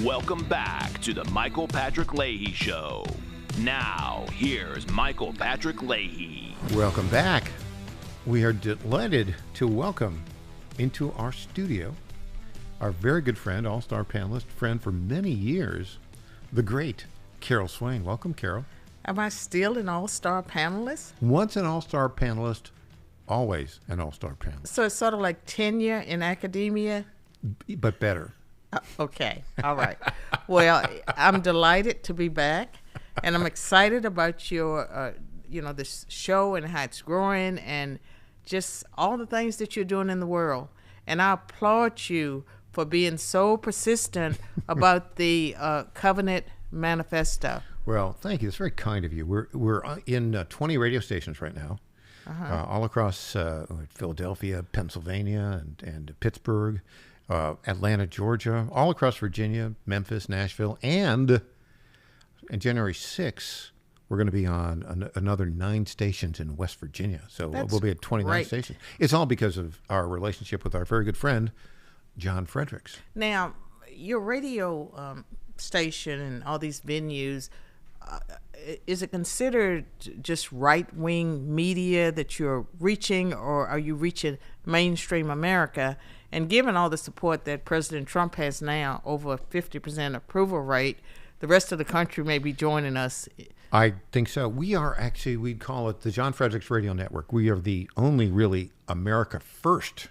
Welcome back to the Michael Patrick Leahy Show. Now, here's Michael Patrick Leahy. Welcome back. We are delighted to welcome into our studio our very good friend, all-star panelist, friend for many years, the great Carol Swain. Welcome, Carol. Am I still an all-star panelist? Once an all-star panelist, always an all-star panelist. So it's sort of like tenure in academia? But better. Okay. All right. Well, I'm delighted to be back, and I'm excited about your, this show and how it's growing and just all the things that you're doing in the world. And I applaud you for being so persistent about the Covenant Manifesto. Well, thank you. It's very kind of you. We're in 20 radio stations right now, all across Philadelphia, Pennsylvania, and Pittsburgh, Atlanta, Georgia, all across Virginia, Memphis, Nashville, and January 6th, we're going to be on another 9 stations in West Virginia. So we'll be at 29 stations. It's all because of our relationship with our very good friend, John Fredericks. Now, your radio station and all these venues, is it considered just right-wing media that you're reaching, or are you reaching mainstream America? And given all the support that President Trump has now, over a 50% approval rate, the rest of the country may be joining us. I think so. We are actually, we'd call it the John Fredericks Radio Network. We are the only really America First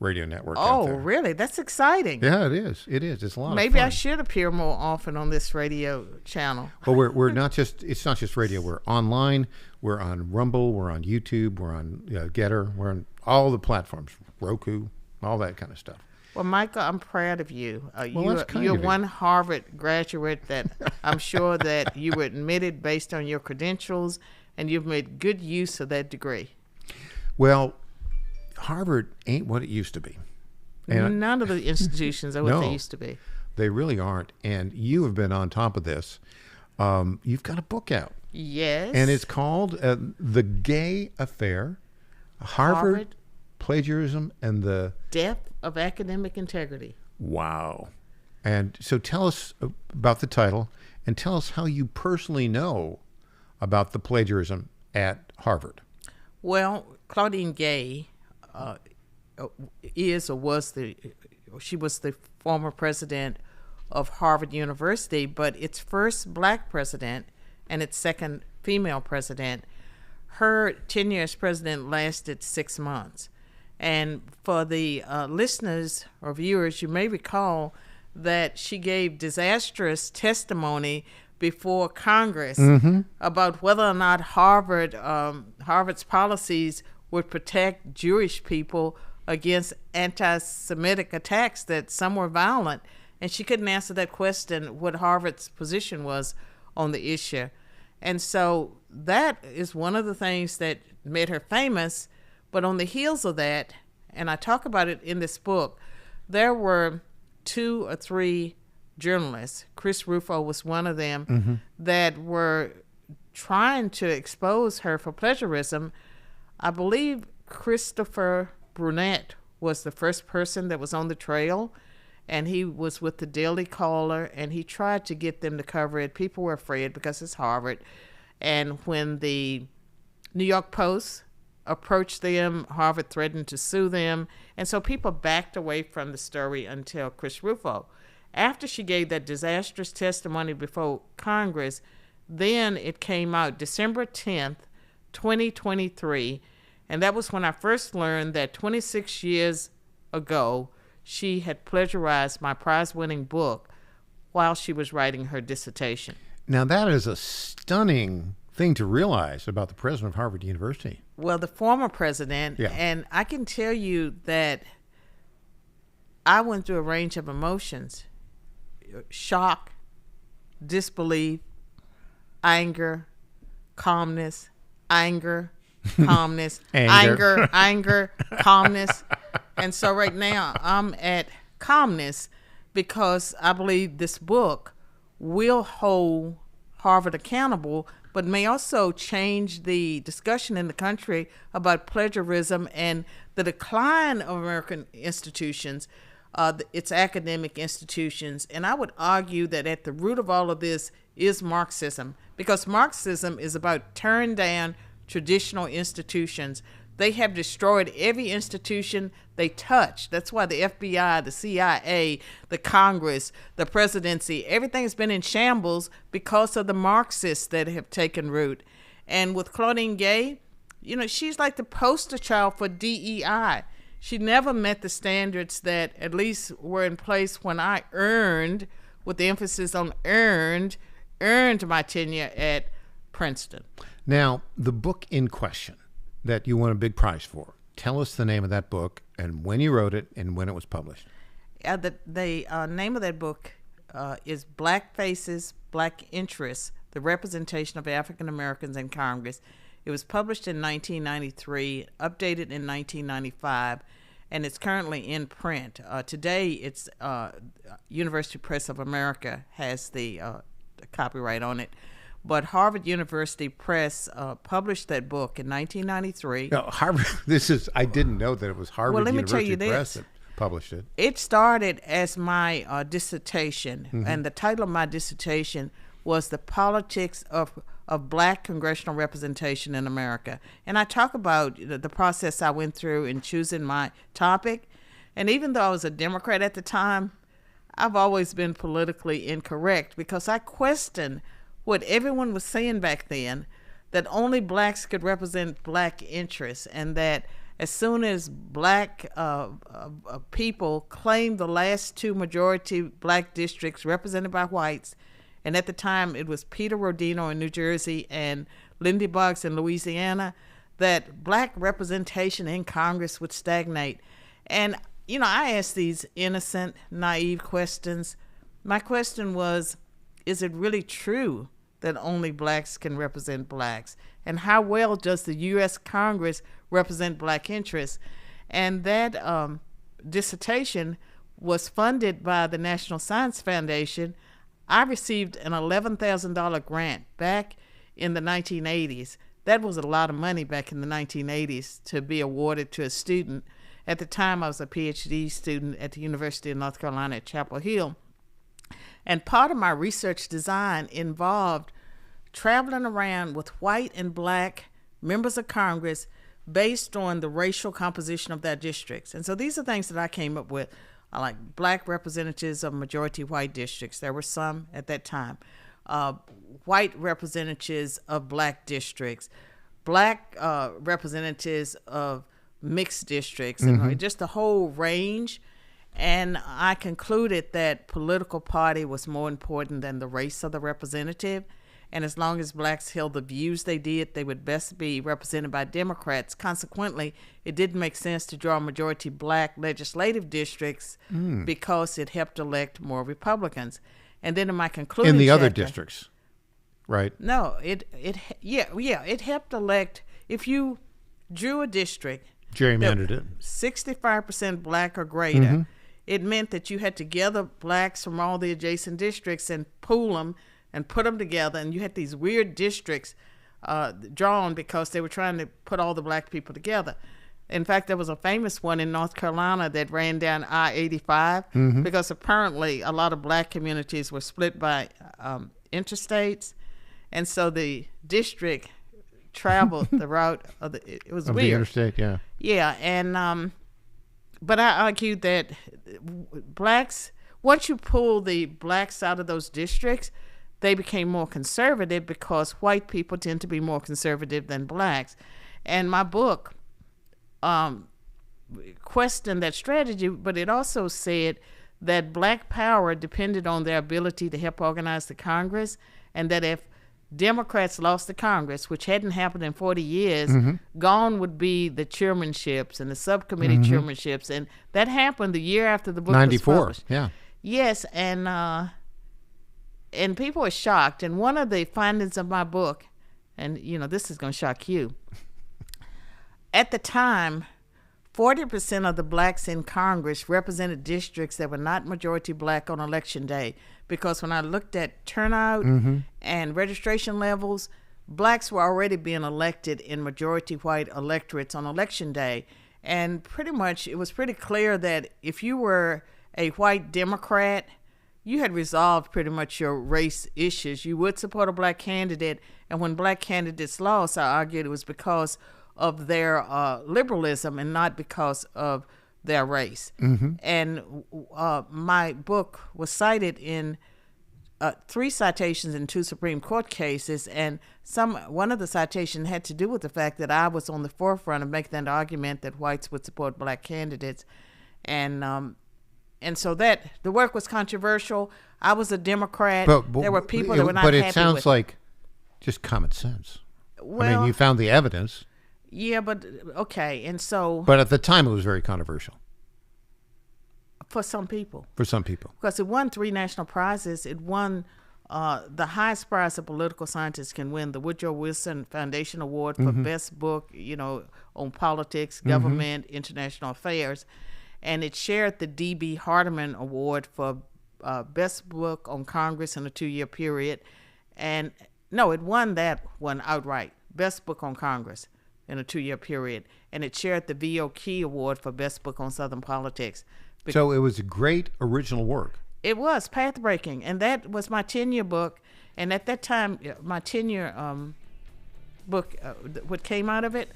radio network out there. Oh, really? That's exciting. Yeah, it is. It is. It's a lot Maybe of fun. I should appear more often on this radio channel. Well, we're not just, it's not just radio. We're online. We're on Rumble. We're on YouTube. We're on Getter. We're on all the platforms, Roku, all that kind of stuff. Well, Michael, I'm proud of you. You're one Harvard graduate that I'm sure that you were admitted based on your credentials, and you've made good use of that degree. Well, Harvard ain't what it used to be. And none of the institutions are what they used to be. They really aren't. And you have been on top of this. You've got a book out. Yes. And it's called The Gay Affair, Harvard Plagiarism and the Death of Academic Integrity. Wow. And so tell us about the title and tell us how you personally know about the plagiarism at Harvard. Well, Claudine Gay she was the former president of Harvard University, but its first black president and its second female president. Her tenure as president lasted 6 months. And for the listeners or viewers, you may recall that she gave disastrous testimony before Congress about whether or not Harvard's policies would protect Jewish people against anti-Semitic attacks, that some were violent. And she couldn't answer that question, what Harvard's position was on the issue. And so that is one of the things that made her famous. But on the heels of that, and I talk about it in this book, there were 2 or 3 journalists, Chris Rufo was one of them, that were trying to expose her for plagiarism. I believe Christopher Brunette was the first person that was on the trail, and he was with the Daily Caller, and he tried to get them to cover it. People were afraid because it's Harvard. And when the New York Post approached them, Harvard threatened to sue them. And so people backed away from the story until Chris Rufo. After she gave that disastrous testimony before Congress, then it came out December 10th, 2023. And that was when I first learned that 26 years ago, she had plagiarized my prize-winning book while she was writing her dissertation. Now, that is a stunning thing to realize about the president of Harvard University. Well, the former president, and I can tell you that I went through a range of emotions: shock, disbelief, anger, calmness, anger, calmness, anger, calmness. And so right now I'm at calmness because I believe this book will hold Harvard accountable, but may also change the discussion in the country about plagiarism and the decline of American institutions. its academic institutions. And I would argue that at the root of all of this is Marxism, because Marxism is about tearing down traditional institutions. They have destroyed every institution they touch. That's why the FBI, the CIA, the Congress, the presidency, everything's been in shambles because of the Marxists that have taken root. And with Claudine Gay, you know, she's like the poster child for DEI. She never met the standards that at least were in place when I earned, with the emphasis on earned my tenure at Princeton. Now, the book in question that you won a big prize for, tell us the name of that book and when you wrote it and when it was published. The name of that book is Black Faces, Black Interests, The Representation of African Americans in Congress. It was published in 1993, updated in 1995, and it's currently in print. Today, it's University Press of America has the copyright on it. But Harvard University Press published that book in 1993. No, Harvard. I didn't know that it was Harvard University Press that published it. It started as my dissertation, and the title of my dissertation was "The Politics of Black Congressional Representation in America." And I talk about the process I went through in choosing my topic. And even though I was a Democrat at the time, I've always been politically incorrect because I questioned what everyone was saying back then, that only blacks could represent black interests, and that as soon as black people claimed the last two majority black districts represented by whites, and at the time it was Peter Rodino in New Jersey and Lindy Boggs in Louisiana, that black representation in Congress would stagnate. And, you know, I asked these innocent, naive questions. My question was, is it really true that only blacks can represent blacks? And how well does the U.S. Congress represent black interests? And that dissertation was funded by the National Science Foundation. I received an $11,000 grant back in the 1980s. That was a lot of money back in the 1980s to be awarded to a student. At the time, I was a PhD student at the University of North Carolina at Chapel Hill. And part of my research design involved traveling around with white and black members of Congress based on the racial composition of their districts. And so these are things that I came up with, like black representatives of majority white districts. There were some at that time. White representatives of black districts, black representatives of mixed districts, and just the whole range. And I concluded that political party was more important than the race of the representative. And as long as blacks held the views they did, they would best be represented by Democrats. Consequently, it didn't make sense to draw majority black legislative districts because it helped elect more Republicans. And then in my concluding in the chapter, other districts, right? No, it helped elect. If you drew a district, gerrymandered it, 65% black or greater, it meant that you had to gather blacks from all the adjacent districts and pool them and put them together, and you had these weird districts drawn because they were trying to put all the black people together. In fact, there was a famous one in North Carolina that ran down I-85 because apparently a lot of black communities were split by interstates, and so the district traveled the route of it was of weird. The interstate, yeah. Yeah, and but I argued that blacks, once you pull the blacks out of those districts, they became more conservative because white people tend to be more conservative than blacks. And my book questioned that strategy, but it also said that black power depended on their ability to help organize the Congress, and that if Democrats lost the Congress, which hadn't happened in 40 years, gone would be the chairmanships and the subcommittee chairmanships. And that happened the year after the book 94, was published. yeah. Yes, and people were shocked. And one of the findings of my book, and, you know, this is going to shock you. At the time, 40% of the blacks in Congress represented districts that were not majority black on election day. Because when I looked at turnout and registration levels, blacks were already being elected in majority white electorates on election day. And pretty much it was pretty clear that if you were a white Democrat, you had resolved pretty much your race issues. You would support a black candidate, and when black candidates lost, I argued it was because of their liberalism and not because of their race. And my book was cited in 3 citations in 2 Supreme Court cases, and one of the citations had to do with the fact that I was on the forefront of making that argument that whites would support black candidates, and so that the work was controversial. I was a Democrat. There were people that were not happy with it. But it sounds like just common sense. Well, I mean, you found the evidence. Yeah, but okay, and so. But at the time, it was very controversial. For some people. For some people. Because it won 3 national prizes. It won the highest prize a political scientist can win, the Woodrow Wilson Foundation Award for best book, on politics, government, international affairs. And it shared the D.B. Hardeman Award for best book on Congress in a 2-year period. And no, it won that one outright, best book on Congress in a 2-year period. And it shared the V.O. Key Award for best book on Southern politics. So it was a great original work. It was path-breaking, and that was my tenure book. And at that time, my tenure book, what came out of it,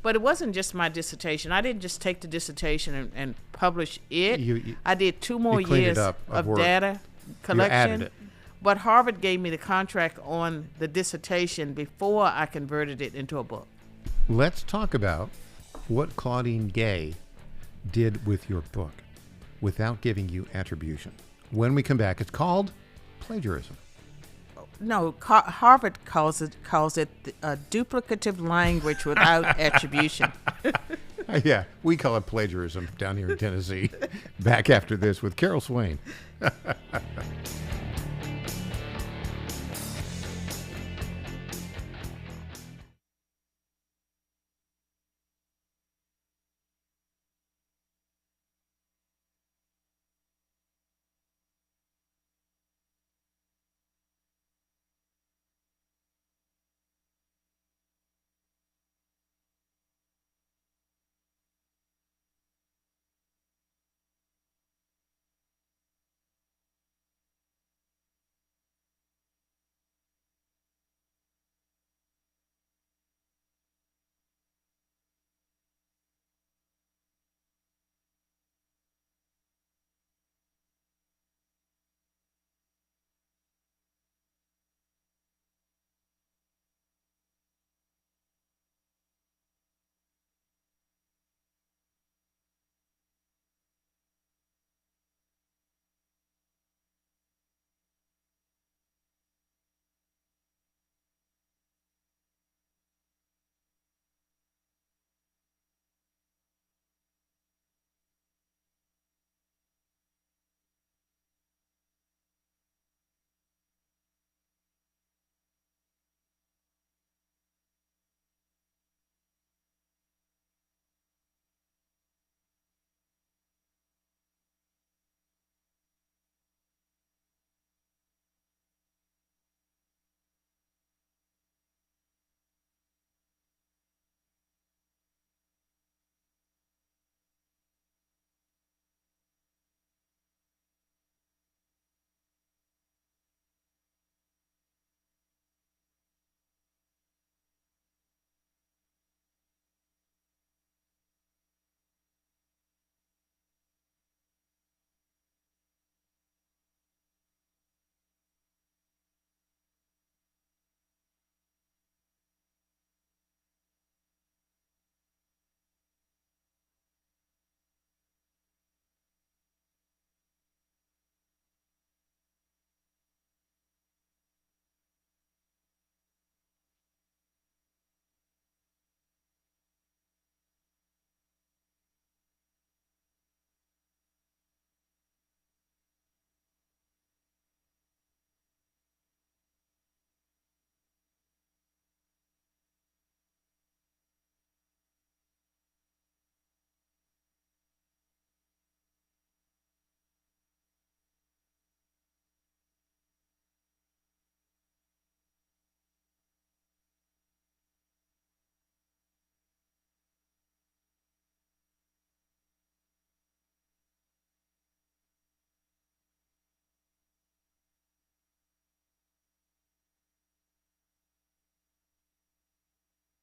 but it wasn't just my dissertation. I didn't just take the dissertation and publish it. I did 2 more years of data collection. You added it. But Harvard gave me the contract on the dissertation before I converted it into a book. Let's talk about what Claudine Gay did with your book without giving you attribution. When we come back, it's called plagiarism. No, Harvard calls it duplicative language without attribution. Yeah, we call it plagiarism down here in Tennessee. Back after this with Carol Swain.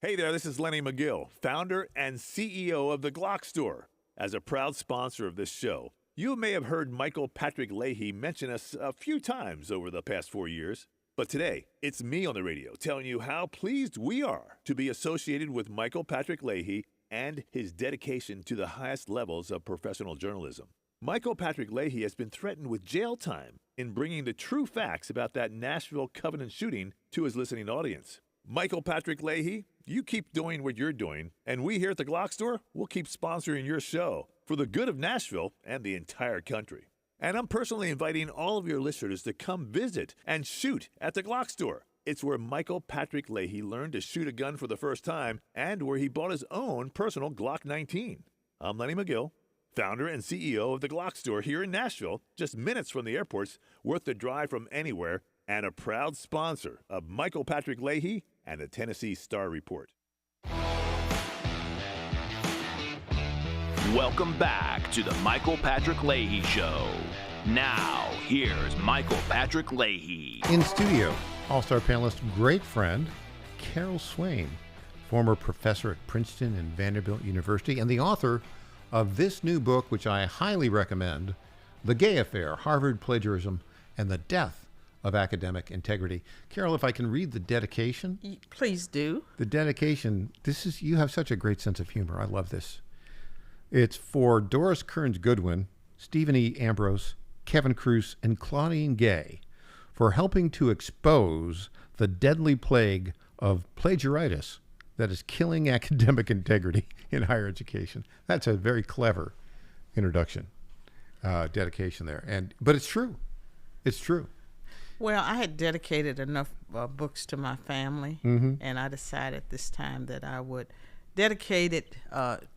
Hey there, this is Lenny McGill, founder and CEO of The Glock Store. As a proud sponsor of this show, you may have heard Michael Patrick Leahy mention us a few times over the past 4 years. But today, it's me on the radio telling you how pleased we are to be associated with Michael Patrick Leahy and his dedication to the highest levels of professional journalism. Michael Patrick Leahy has been threatened with jail time in bringing the true facts about that Nashville Covenant shooting to his listening audience. Michael Patrick Leahy, you keep doing what you're doing, and we here at the Glock Store will keep sponsoring your show for the good of Nashville and the entire country. And I'm personally inviting all of your listeners to come visit and shoot at the Glock Store. It's where Michael Patrick Leahy learned to shoot a gun for the first time and where he bought his own personal Glock 19. I'm Lenny McGill, founder and CEO of the Glock Store here in Nashville, just minutes from the airports, worth the drive from anywhere, and a proud sponsor of Michael Patrick Leahy and the Tennessee Star Report. Welcome back to the Michael Patrick Leahy Show. Now, here's Michael Patrick Leahy. In studio, all-star panelist, great friend, Carol Swain, former professor at Princeton and Vanderbilt University, and the author of this new book, which I highly recommend, The Gay Affair, Harvard Plagiarism and the Death of Academic Integrity. Carol, if I can read the dedication. Please do. The dedication, you have such a great sense of humor. I love this. It's for Doris Kearns Goodwin, Stephen E. Ambrose, Kevin Cruz, and Claudine Gay for helping to expose the deadly plague of plagiaritis that is killing academic integrity in higher education. That's a very clever introduction, dedication there. But it's true. It's true. Well, I had dedicated enough books to my family, and I decided this time that I would dedicate it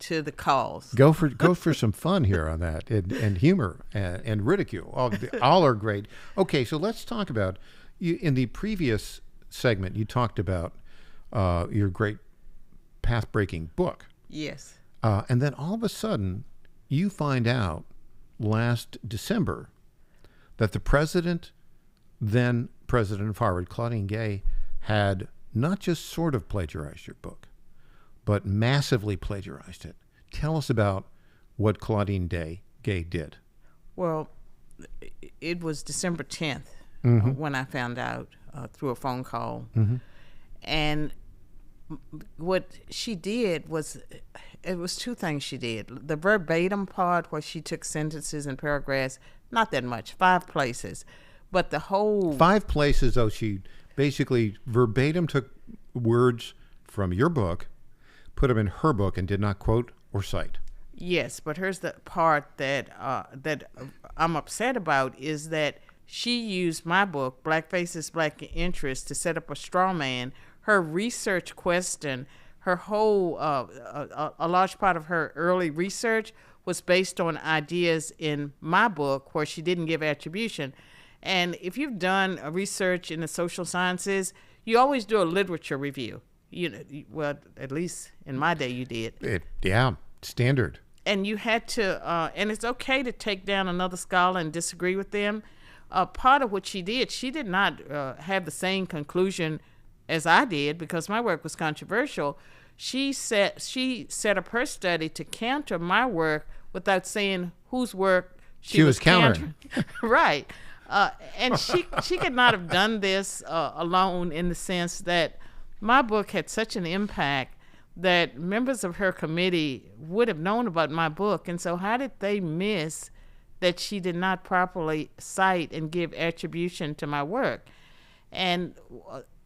to the cause. Go for some fun here on that, and humor and ridicule. All are great. Okay, so let's talk about you. In the previous segment, you talked about your great path-breaking book. Yes. And then all of a sudden, you find out last December that the then president of Harvard, Claudine Gay, had not just sort of plagiarized your book, but massively plagiarized it. Tell us about what Claudine Gay did. Well, it was December 10th when I found out through a phone call. And what she did was, it was two things she did. The verbatim part, where she took sentences and paragraphs, not that much, 5 places. But the whole... 5 places, though, she basically verbatim took words from your book, put them in her book, and did not quote or cite. Yes, but here's the part that I'm upset about, is that she used my book, Black Faces, Black Interests, to set up a straw man. Her research question, her whole, a large part of her early research was based on ideas in my book where she didn't give attribution. And if you've done a research in the social sciences, you always do a literature review. Well, at least in my day you did. Standard. And you had to, and it's okay to take down another scholar and disagree with them. Part of what she did not have the same conclusion as I did, because my work was controversial. She set up her study to counter my work without saying whose work she was countering. Right. And she could not have done this alone, in the sense that my book had such an impact that members of her committee would have known about my book. And so how did they miss that she did not properly cite and give attribution to my work? And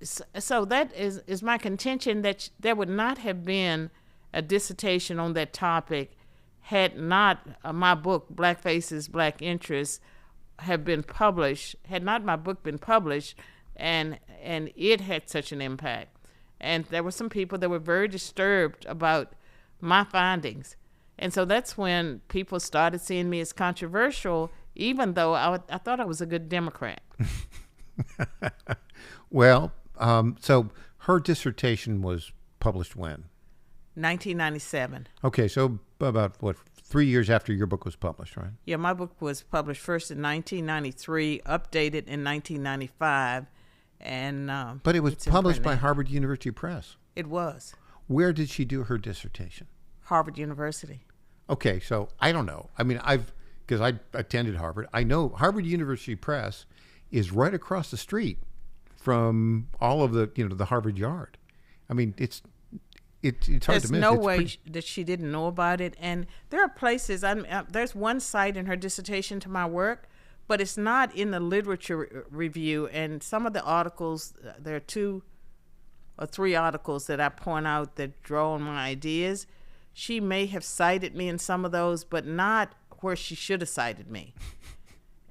so that is my contention, that there would not have been a dissertation on that topic had not my book, Black Faces, Black Interests, had not my book been published, and it had such an impact. And there were some people that were very disturbed about my findings. And so that's when people started seeing me as controversial, even though I thought I was a good Democrat. Well, so her dissertation was published when? 1997. Okay, so about, 3 years after your book was published, right? Yeah, my book was published first in 1993, updated in 1995. And but it was published by Harvard University Press. It was. Where did she do her dissertation? Harvard University. Okay, so I don't know. I mean, because I attended Harvard. I know Harvard University Press is right across the street from all of the the Harvard Yard. I mean, it's hard to miss. There's no way that she didn't know about it. And there are places. There's one site in her dissertation to my work, but it's not in the literature review. And some of the articles, there are 2 or 3 articles that I point out that draw on my ideas. She may have cited me in some of those, but not where she should have cited me.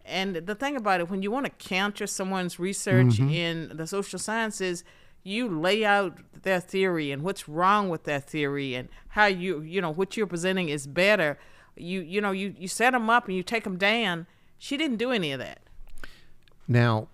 And the thing about it, when you want to counter someone's research in the social sciences, you lay out their theory and what's wrong with their theory and how what you're presenting is better. You set them up and you take them down. She didn't do any of that. Now,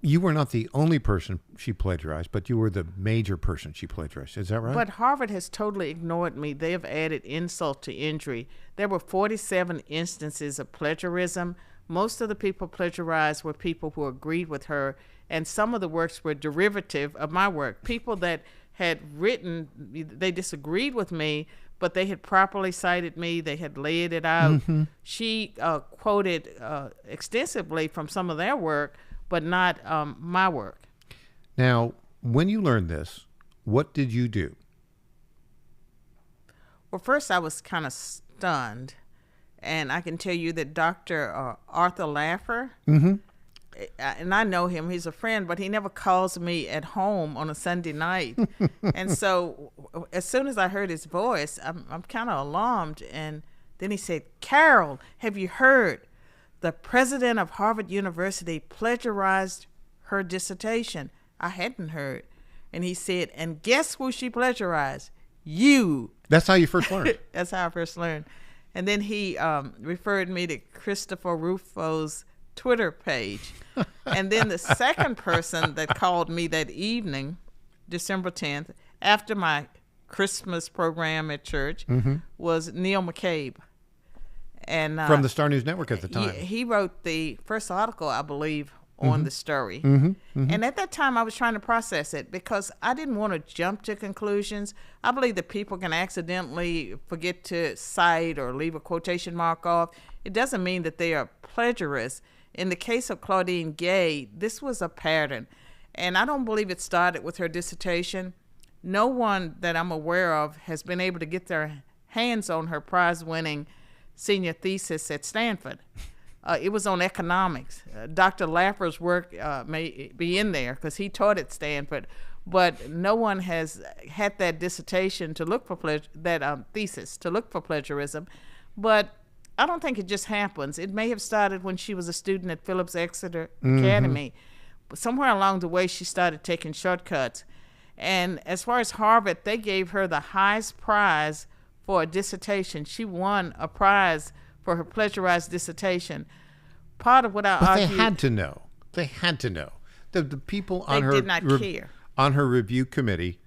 you were not the only person she plagiarized, but you were the major person she plagiarized. Is that right? But Harvard has totally ignored me. They have added insult to injury. There were 47 instances of plagiarism. Most of the people plagiarized were people who agreed with her, and some of the works were derivative of my work. People that had written, they disagreed with me, but they had properly cited me. They had laid it out. She quoted extensively from some of their work, but not my work. Now, when you learned this, what did you do? Well, first I was kind of stunned, and I can tell you that Dr. Arthur Laffer, and I know him, he's a friend, but he never calls me at home on a Sunday night. And so as soon as I heard his voice, I'm kind of alarmed. And then he said, "Carol, have you heard? The president of Harvard University plagiarized her dissertation." I hadn't heard. And he said, "And guess who she plagiarized? You." That's how you first learned. That's how I first learned. And then he referred me to Christopher Rufo's Twitter page. And then the second person that called me that evening, December 10th, after my Christmas program at church, was Neil McCabe. And from the Star News Network at the time. He wrote the first article, I believe, on the story. And at that time, I was trying to process it because I didn't want to jump to conclusions. I believe that people can accidentally forget to cite or leave a quotation mark off. It doesn't mean that they are plagiarists. In the case of Claudine Gay, this was a pattern. And I don't believe it started with her dissertation. No one that I'm aware of has been able to get their hands on her prize-winning senior thesis at Stanford. It was on economics. Dr. Laffer's work may be in there because he taught at Stanford, but no one has had that dissertation to look for thesis to look for plagiarism. But I don't think it just happens. It may have started when she was a student at Phillips Exeter Academy. But somewhere along the way, she started taking shortcuts. And as far as Harvard, they gave her the highest prize for a dissertation. She won a prize for her plagiarized dissertation. Part of what I argued... They had to know. They had to know. The people on her... They did not care. On her review committee,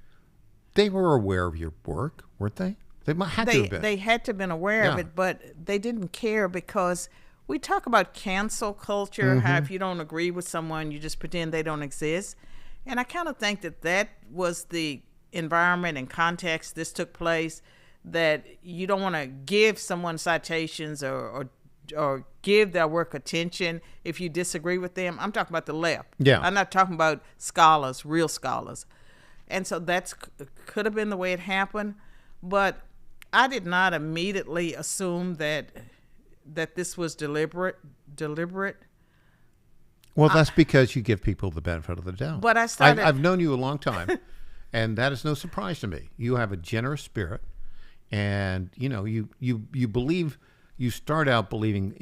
they were aware of your work, weren't they? They had to have been. They had to have been aware of it, but they didn't care because we talk about cancel culture, how if you don't agree with someone, you just pretend they don't exist. And I kind of think that was the environment and context this took place, that you don't want to give someone citations or give their work attention if you disagree with them. I'm talking about the left. Yeah. I'm not talking about scholars, real scholars. And so that could have been the way it happened. But I did not immediately assume that this was deliberate. Well, that's because you give people the benefit of the doubt. But I started... I've known you a long time, and that is no surprise to me. You have a generous spirit, and you believe. You start out believing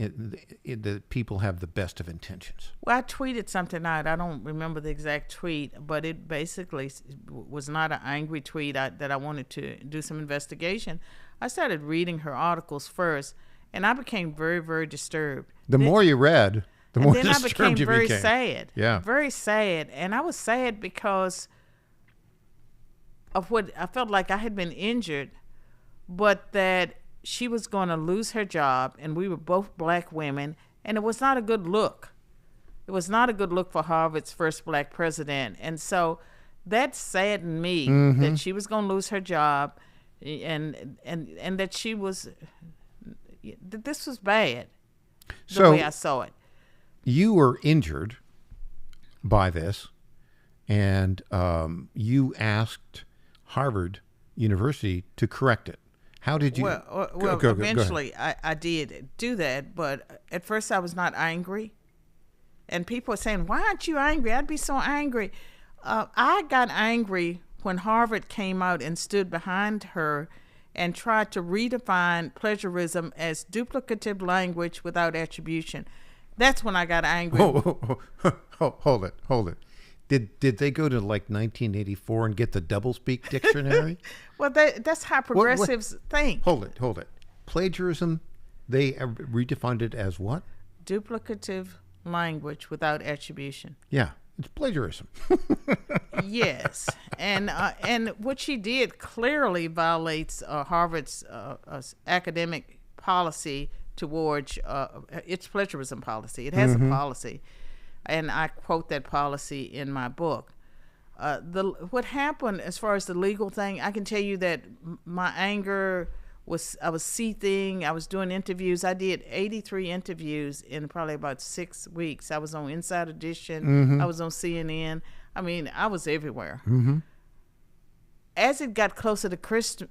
that people have the best of intentions. Well, I tweeted something out. I don't remember the exact tweet, but it basically was not an angry tweet that I wanted to do some investigation. I started reading her articles first, and I became very, very disturbed. The more you read, the more disturbed you became. And then I became very sad. Yeah. Very sad. And I was sad because of what I felt like I had been injured, but that she was going to lose her job, and we were both black women, and it was not a good look. It was not a good look for Harvard's first black president. And so that saddened me that she was going to lose her job, and that she was that this was bad. The way I saw it. You were injured by this, and you asked Harvard University to correct it. How did you? Well, eventually I did do that, but at first I was not angry. And people are saying, "Why aren't you angry?" I'd be so angry. I got angry when Harvard came out and stood behind her and tried to redefine plagiarism as duplicative language without attribution. That's when I got angry. Hold it. Did they go to like 1984 and get the doublespeak dictionary? Well, that's how progressives think. Hold it. Plagiarism, they redefined it as what? Duplicative language without attribution. Yeah, it's plagiarism. Yes, and what she did clearly violates Harvard's academic policy towards its plagiarism policy. It has a policy, and I quote that policy in my book. What happened as far as the legal thing, I can tell you that my anger was, I was seething. I was doing interviews. I did 83 interviews in probably about 6 weeks. I was on Inside Edition. I was on CNN. I mean, I was everywhere. As it got closer to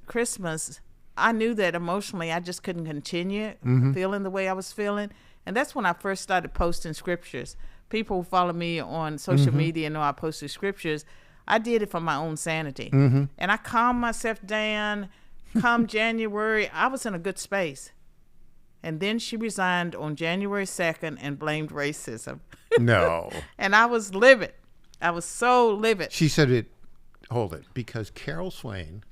Christmas, I knew that emotionally I just couldn't continue feeling the way I was feeling. And that's when I first started posting scriptures. People who follow me on social media know I posted scriptures. I did it for my own sanity. And I calmed myself down. Come January, I was in a good space. And then she resigned on January 2nd and blamed racism. No. And I was livid. I was so livid. She said it, hold it, because Carol Swain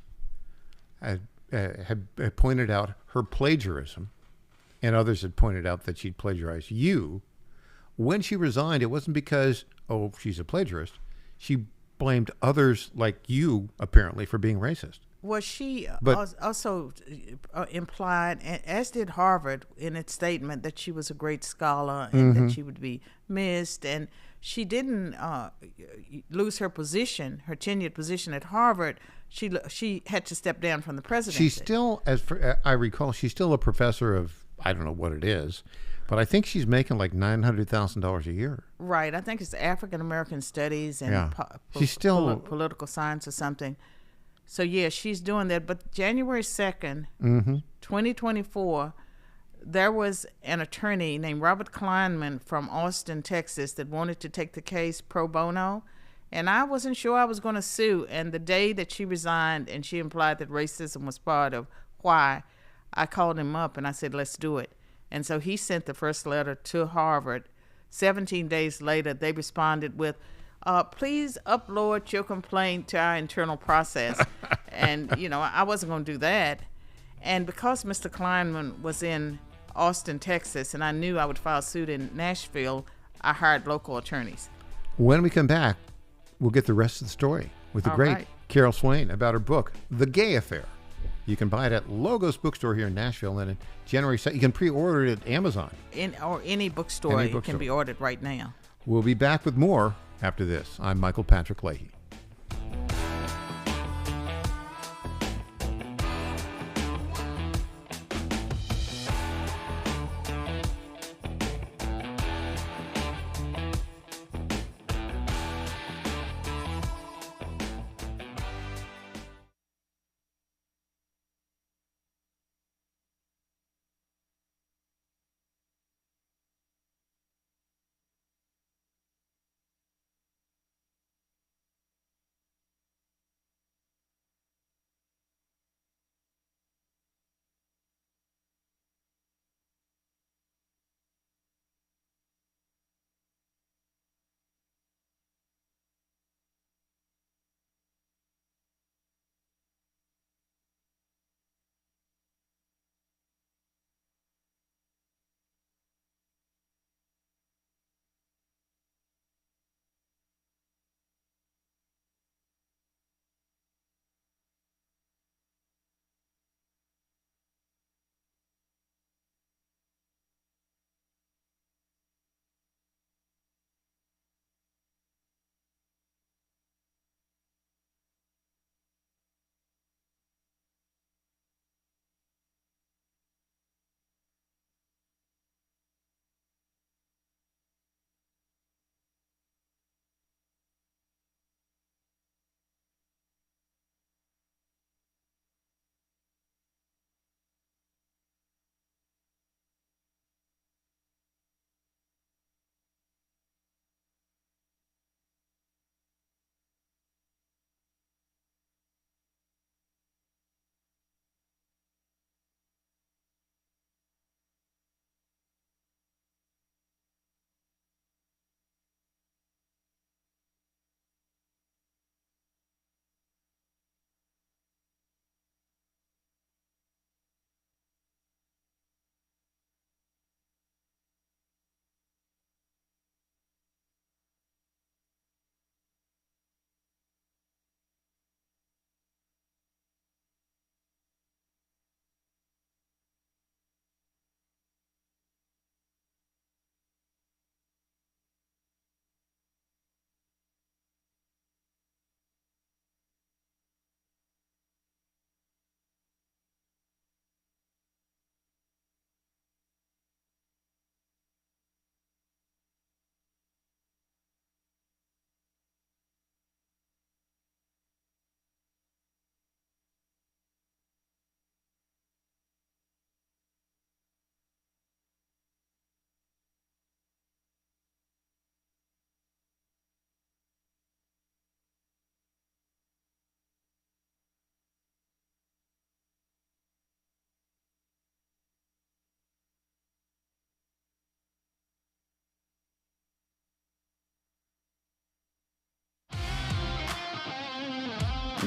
had pointed out her plagiarism, and others had pointed out that she'd plagiarized you. When she resigned, it wasn't because, oh, she's a plagiarist. She blamed others like you, apparently, for being racist. Well, she also implied, as did Harvard in its statement, that she was a great scholar and that she would be missed. And she didn't lose her position, her tenured position at Harvard. She had to step down from the presidency. She's still, I recall, she's still a professor of, I don't know what it is, but I think she's making like $900,000 a year. Right. I think it's African American Studies and she's still political science or something. So, yeah, she's doing that. But January 2nd, 2024, there was an attorney named Robert Kleinman from Austin, Texas, that wanted to take the case pro bono. And I wasn't sure I was going to sue. And the day that she resigned and she implied that racism was part of why, I called him up and I said, let's do it. And so he sent the first letter to Harvard. 17 days later, they responded with, please upload your complaint to our internal process. And, you know, I wasn't going to do that. And because Mr. Kleinman was in Austin, Texas, and I knew I would file suit in Nashville, I hired local attorneys. When we come back, we'll get the rest of the story with the great Carol Swain about her book, The Gay Affair. You can buy it at Logos Bookstore here in Nashville, and in January 2nd, you can pre-order it at Amazon. Or any bookstore. It can be ordered right now. We'll be back with more after this. I'm Michael Patrick Leahy.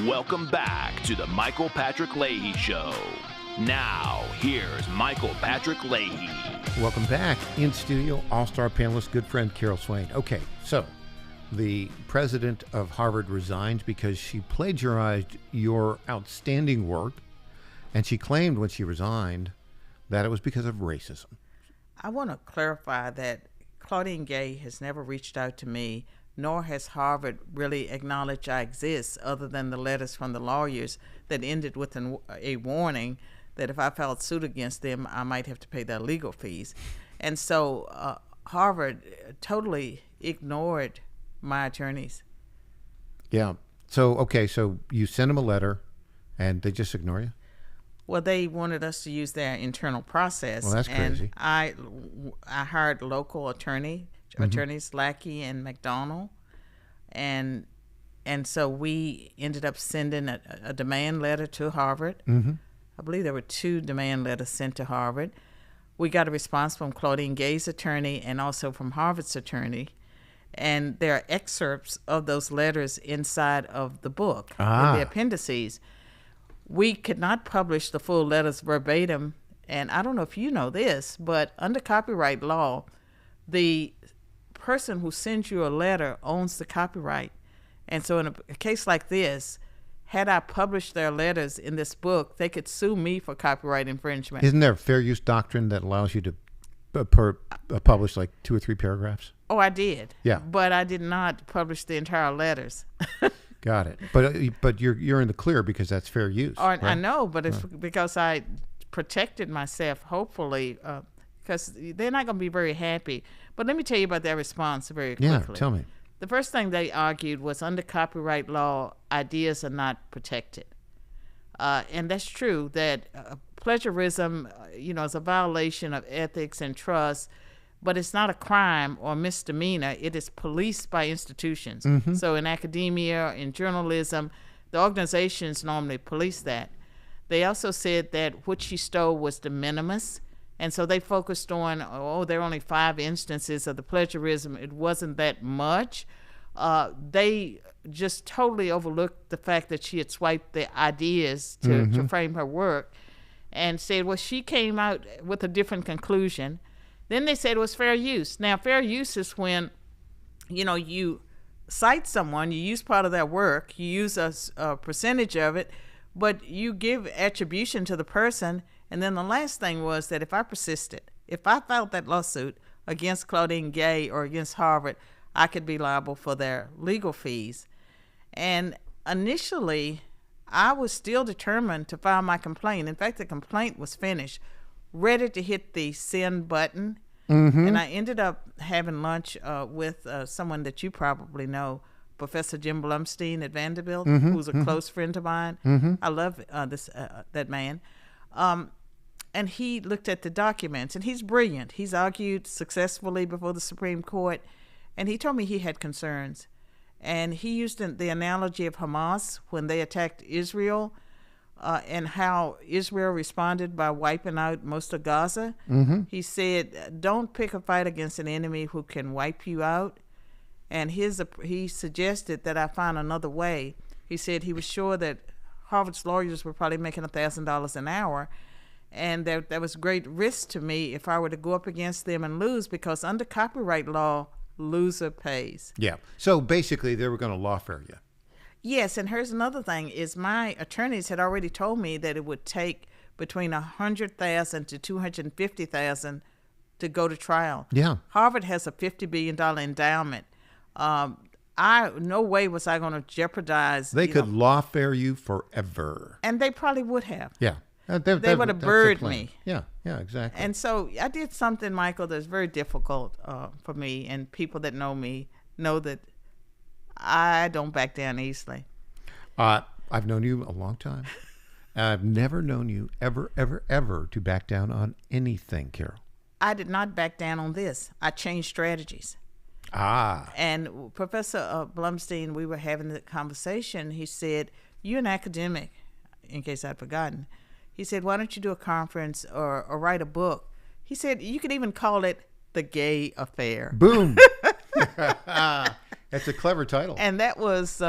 Welcome back to the Michael Patrick Leahy Show. Now, here's Michael Patrick Leahy. Welcome back. In studio, all-star panelist, good friend Carol Swain. Okay, so the president of Harvard resigns because she plagiarized your outstanding work, and she claimed when she resigned that it was because of racism. I want to clarify that Claudine Gay has never reached out to me, nor has Harvard really acknowledged I exist, other than the letters from the lawyers that ended with a warning that if I filed suit against them, I might have to pay their legal fees. And so Harvard totally ignored my attorneys. Yeah. So, okay, so you send them a letter, and they just ignore you? Well, they wanted us to use their internal process. Well, that's crazy. And I hired local attorneys, Leahy and McDonald, and so we ended up sending a demand letter to Harvard. Mm-hmm. I believe there were 2 demand letters sent to Harvard. We got a response from Claudine Gay's attorney and also from Harvard's attorney. And there are excerpts of those letters inside of the book, in the appendices. We could not publish the full letters verbatim. And I don't know if you know this, but under copyright law, the person who sends you a letter owns the copyright. And so in a case like this, had I published their letters in this book, they could sue me for copyright infringement. Isn't there a fair use doctrine that allows you to publish like 2 or 3 paragraphs? Oh, I did. Yeah. But I did not publish the entire letters. Got it. But you're in the clear because that's fair use. Right? I Right? know, but it's because I protected myself, hopefully, because they're not going to be very happy. But let me tell you about their response very quickly. Yeah, tell me. The first thing they argued was under copyright law, ideas are not protected. And that's true, that plagiarism, is a violation of ethics and trust, but it's not a crime or misdemeanor. It is policed by institutions. Mm-hmm. So in academia, in journalism, the organizations normally police that. They also said that what she stole was de minimis, and so they focused on, there are only 5 instances of the plagiarism. It wasn't that much. They just totally overlooked the fact that she had swiped the ideas to frame her work and said, well, she came out with a different conclusion. Then they said it was fair use. Now, fair use is when, you cite someone, you use part of their work, you use a percentage of it, but you give attribution to the person. And then the last thing was that if I persisted, if I filed that lawsuit against Claudine Gay or against Harvard, I could be liable for their legal fees. And initially, I was still determined to file my complaint. In fact, the complaint was finished, ready to hit the send button. Mm-hmm. And I ended up having lunch with someone that you probably know, Professor Jim Blumstein at Vanderbilt, who's a close friend of mine. I love that man. And he looked at the documents, and he's brilliant. He's argued successfully before the Supreme Court, and he told me he had concerns. And he used the analogy of Hamas when they attacked Israel and how Israel responded by wiping out most of Gaza. Mm-hmm. He said, don't pick a fight against an enemy who can wipe you out. And he suggested that I find another way. He said he was sure that Harvard's lawyers were probably making $1,000 an hour, and there was great risk to me if I were to go up against them and lose, because under copyright law, loser pays. Yeah. So basically, they were going to lawfare you. Yes, and here's another thing: is my attorneys had already told me that it would take between $100,000 to $250,000 to go to trial. Yeah. Harvard has a $50 billion endowment. No way was I going to jeopardize. They could lawfare you forever. And they probably would have. Yeah. They would have buried me. Yeah, exactly. And so I did something, Michael, that's very difficult for me, and people that know me know that I don't back down easily. I've known you a long time. I've never known you ever to back down on anything, Carol. I did not back down on this. I changed strategies. And Professor Blumstein, we were having the conversation. He said, you're an academic, in case I'd forgotten. He said, why don't you do a conference or write a book? He said, you could even call it The Gay Affair. Boom. That's a clever title. And that was,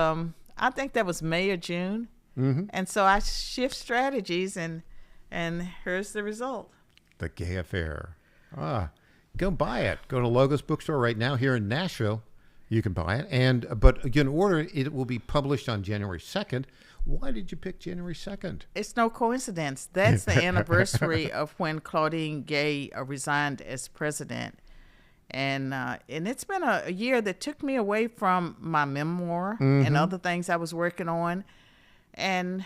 I think that was May or June. And so I shift strategies, and here's the result. The Gay Affair. Go buy it. Go to Logos Bookstore right now here in Nashville. You can buy it. But again, order it will be published on January 2nd. Why did you pick January 2nd? It's no coincidence. That's the anniversary of when Claudine Gay resigned as president. And it's been a year that took me away from my memoir and other things I was working on. And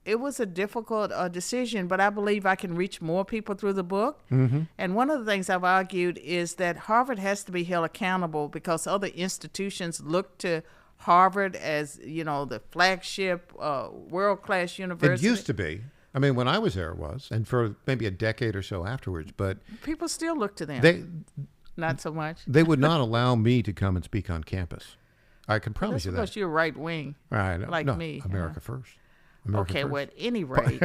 it was a difficult decision, but I believe I can reach more people through the book. And one of the things I've argued is that Harvard has to be held accountable because other institutions look to Harvard as, the flagship world-class university. It used to be. I mean, when I was there, it was, and for maybe a decade or so afterwards. But people still look to them. Not so much. They would not allow me to come and speak on campus. I can promise you that. Because you're right wing, like me. America first. Okay, well, at any rate,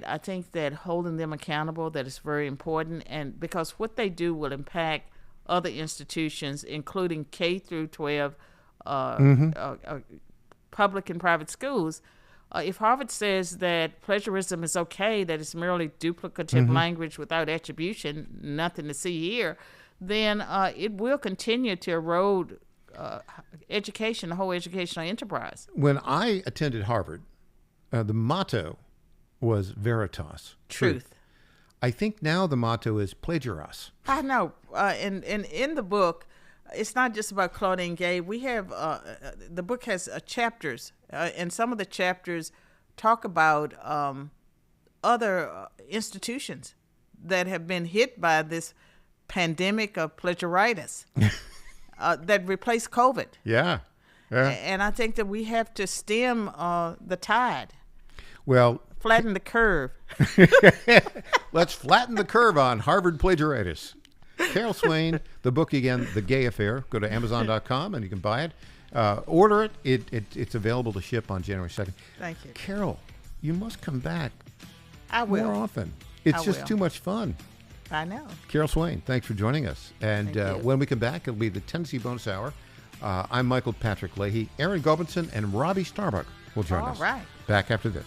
I think that holding them accountable, that is very important, and because what they do will impact other institutions, including K through 12, public and private schools. If Harvard says that plagiarism is okay, that it's merely duplicative language without attribution, nothing to see here, then it will continue to erode education, the whole educational enterprise. When I attended Harvard, the motto was Veritas. Truth. I think now the motto is Plagiaris. I know. And in the book, it's not just about Claudine Gay. We have, the book has chapters, and some of the chapters talk about other institutions that have been hit by this pandemic of plagiaritis that replaced COVID. Yeah. And I think that we have to stem the tide. Well, flatten the curve. Let's flatten the curve on Harvard plagiaritis. Carol Swain, the book again, The Gay Affair. Go to Amazon.com and you can buy it. Order it. It's available to ship on January 2nd. Thank you. Carol, you must come back I will. more often. It's just too much fun. I know. Carol Swain, thanks for joining us. And when we come back, it'll be the Tennessee Bonus Hour. I'm Michael Patrick Leahy. Aaron Gobinson and Robbie Starbuck will join us. All right. Back after this.